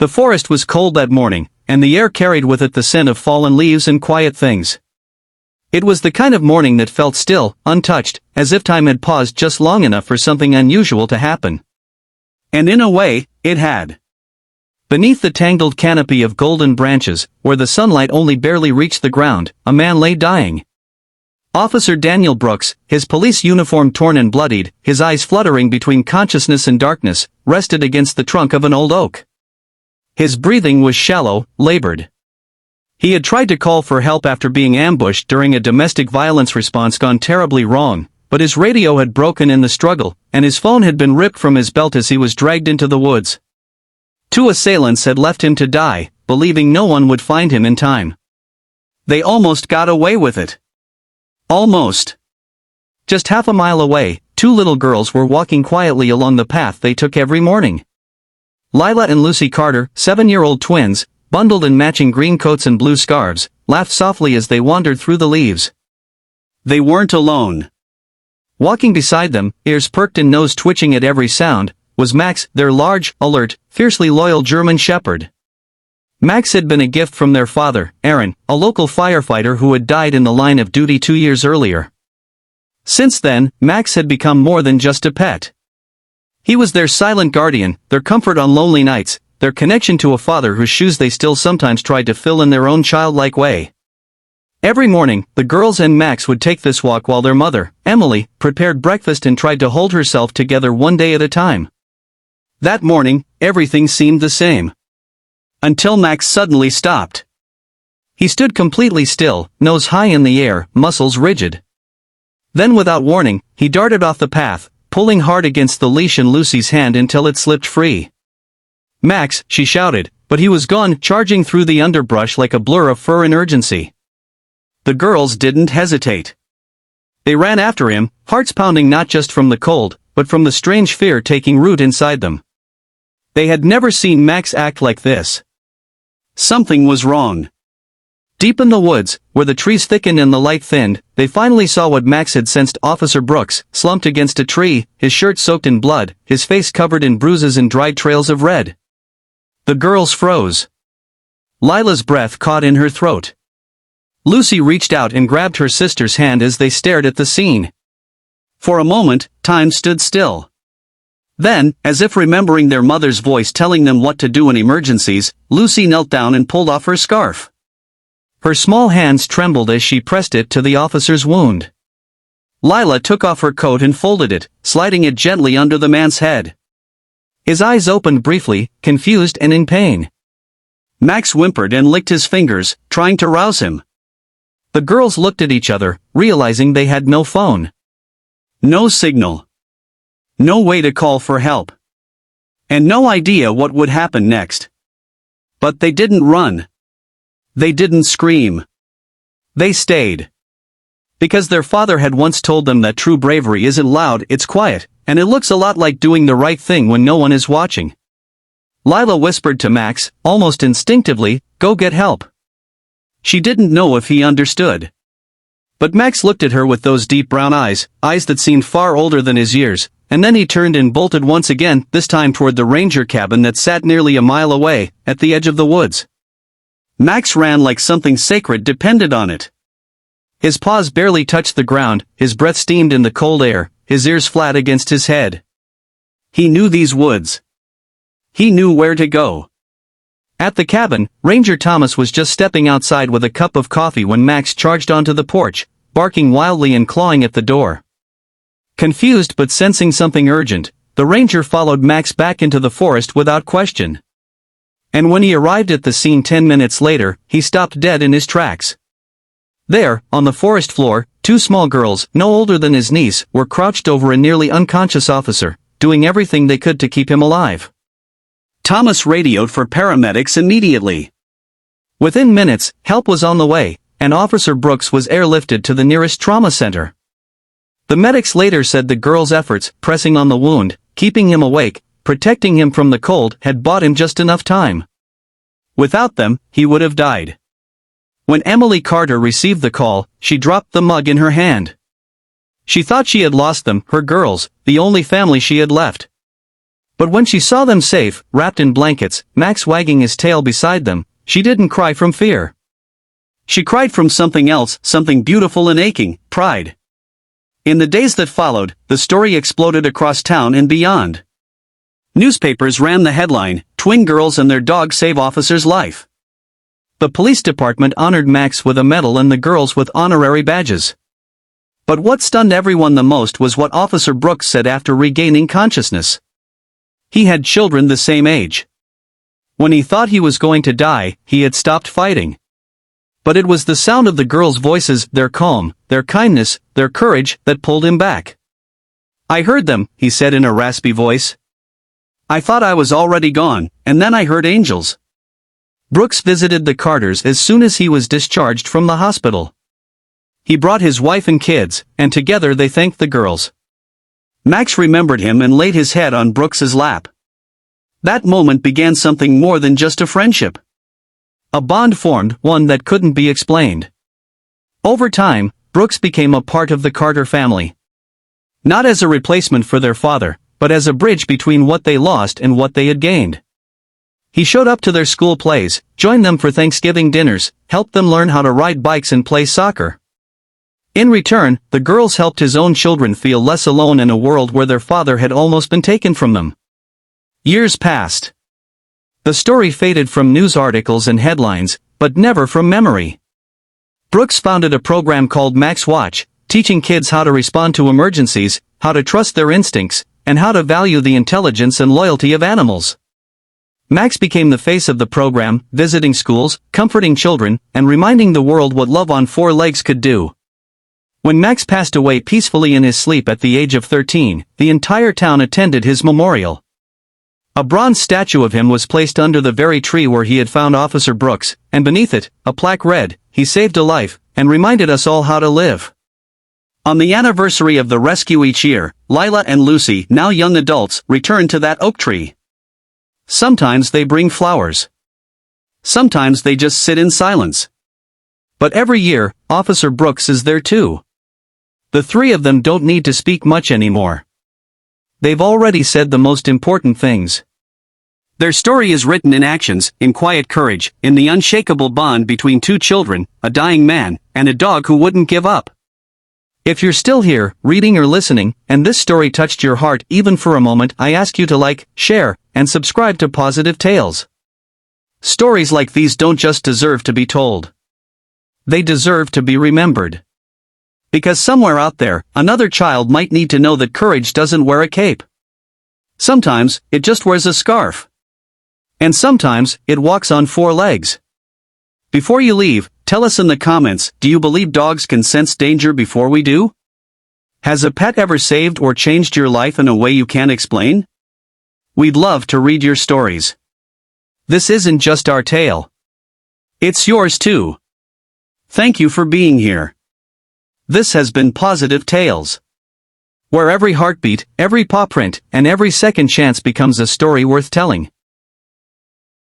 The forest was cold that morning, and the air carried with it the scent of fallen leaves and quiet things. It was the kind of morning that felt still, untouched, as if time had paused just long enough for something unusual to happen. And in a way, it had. Beneath the tangled canopy of golden branches, where the sunlight only barely reached the ground, a man lay dying. Officer Daniel Brooks, his police uniform torn and bloodied, his eyes fluttering between consciousness and darkness, rested against the trunk of an old oak. His breathing was shallow, labored. He had tried to call for help after being ambushed during a domestic violence response gone terribly wrong, but his radio had broken in the struggle, and his phone had been ripped from his belt as he was dragged into the woods. 2 assailants had left him to die, believing no one would find him in time. They almost got away with it. Almost. Just half a mile away, 2 little girls were walking quietly along the path they took every morning. Lila and Lucy Carter, 7-year-old twins, bundled in matching green coats and blue scarves, laughed softly as they wandered through the leaves. They weren't alone. Walking beside them, ears perked and nose twitching at every sound, was Max, their large, alert, fiercely loyal German shepherd. Max had been a gift from their father, Aaron, a local firefighter who had died in the line of duty 2 years earlier. Since then, Max had become more than just a pet. He was their silent guardian, their comfort on lonely nights, their connection to a father whose shoes they still sometimes tried to fill in their own childlike way. Every morning, the girls and Max would take this walk while their mother, Emily, prepared breakfast and tried to hold herself together one day at a time. That morning, everything seemed the same. Until Max suddenly stopped. He stood completely still, nose high in the air, muscles rigid. Then without warning, he darted off the path, pulling hard against the leash in Lucy's hand until it slipped free. "Max," she shouted, but he was gone, charging through the underbrush like a blur of fur and urgency. The girls didn't hesitate. They ran after him, hearts pounding not just from the cold, but from the strange fear taking root inside them. They had never seen Max act like this. Something was wrong. Deep in the woods, where the trees thickened and the light thinned, they finally saw what Max had sensed: Officer Brooks, slumped against a tree, his shirt soaked in blood, his face covered in bruises and dried trails of red. The girls froze. Lila's breath caught in her throat. Lucy reached out and grabbed her sister's hand as they stared at the scene. For a moment, time stood still. Then, as if remembering their mother's voice telling them what to do in emergencies, Lucy knelt down and pulled off her scarf. Her small hands trembled as she pressed it to the officer's wound. Lila took off her coat and folded it, sliding it gently under the man's head. His eyes opened briefly, confused and in pain. Max whimpered and licked his fingers, trying to rouse him. The girls looked at each other, realizing they had no phone. No signal. No way to call for help. And no idea what would happen next. But they didn't run. They didn't scream. They stayed. Because their father had once told them that true bravery isn't loud, it's quiet, and it looks a lot like doing the right thing when no one is watching. Lila whispered to Max, almost instinctively, "Go get help." She didn't know if he understood. But Max looked at her with those deep brown eyes, eyes that seemed far older than his years, and then he turned and bolted once again, this time toward the ranger cabin that sat nearly a mile away, at the edge of the woods. Max ran like something sacred depended on it. His paws barely touched the ground, his breath steamed in the cold air, his ears flat against his head. He knew these woods. He knew where to go. At the cabin, Ranger Thomas was just stepping outside with a cup of coffee when Max charged onto the porch, barking wildly and clawing at the door. Confused but sensing something urgent, the ranger followed Max back into the forest without question. And when he arrived at the scene 10 minutes later, he stopped dead in his tracks. There, on the forest floor, 2 small girls, no older than his niece, were crouched over a nearly unconscious officer, doing everything they could to keep him alive. Thomas radioed for paramedics immediately. Within minutes, help was on the way, and Officer Brooks was airlifted to the nearest trauma center. The medics later said the girl's efforts, pressing on the wound, keeping him awake, protecting him from the cold, had bought him just enough time. Without them, he would have died. When Emily Carter received the call, she dropped the mug in her hand. She thought she had lost them, her girls, the only family she had left. But when she saw them safe, wrapped in blankets, Max wagging his tail beside them, she didn't cry from fear. She cried from something else, something beautiful and aching, pride. In the days that followed, the story exploded across town and beyond. Newspapers ran the headline, "Twin girls and their dog save officer's life." The police department honored Max with a medal and the girls with honorary badges. But what stunned everyone the most was what Officer Brooks said after regaining consciousness. He had children the same age. When he thought he was going to die, he had stopped fighting. But it was the sound of the girls' voices, their calm, their kindness, their courage, that pulled him back. "I heard them," he said in a raspy voice. "I thought I was already gone, and then I heard angels." Brooks visited the Carters as soon as he was discharged from the hospital. He brought his wife and kids, and together they thanked the girls. Max remembered him and laid his head on Brooks's lap. That moment began something more than just a friendship. A bond formed, one that couldn't be explained. Over time, Brooks became a part of the Carter family. Not as a replacement for their father, but as a bridge between what they lost and what they had gained. He showed up to their school plays, joined them for Thanksgiving dinners, helped them learn how to ride bikes and play soccer. In return, the girls helped his own children feel less alone in a world where their father had almost been taken from them. Years passed. The story faded from news articles and headlines, but never from memory. Brooks founded a program called Max Watch, teaching kids how to respond to emergencies, how to trust their instincts, and how to value the intelligence and loyalty of animals. Max became the face of the program, visiting schools, comforting children, and reminding the world what love on four legs could do. When Max passed away peacefully in his sleep at the age of 13, the entire town attended his memorial. A bronze statue of him was placed under the very tree where he had found Officer Brooks, and beneath it, a plaque read, "He saved a life, and reminded us all how to live." On the anniversary of the rescue each year, Lila and Lucy, now young adults, return to that oak tree. Sometimes they bring flowers. Sometimes they just sit in silence. But every year, Officer Brooks is there too. The three of them don't need to speak much anymore. They've already said the most important things. Their story is written in actions, in quiet courage, in the unshakable bond between two children, a dying man, and a dog who wouldn't give up. If you're still here, reading or listening, and this story touched your heart even for a moment, I ask you to like, share, and subscribe to Pawsitive Tales. Stories like these don't just deserve to be told. They deserve to be remembered. Because somewhere out there, another child might need to know that courage doesn't wear a cape. Sometimes, it just wears a scarf. And sometimes, it walks on four legs. Before you leave, tell us in the comments, do you believe dogs can sense danger before we do? Has a pet ever saved or changed your life in a way you can't explain? We'd love to read your stories. This isn't just our tale. It's yours too. Thank you for being here. This has been Pawsitive Tales, where every heartbeat, every paw print, and every second chance becomes a story worth telling.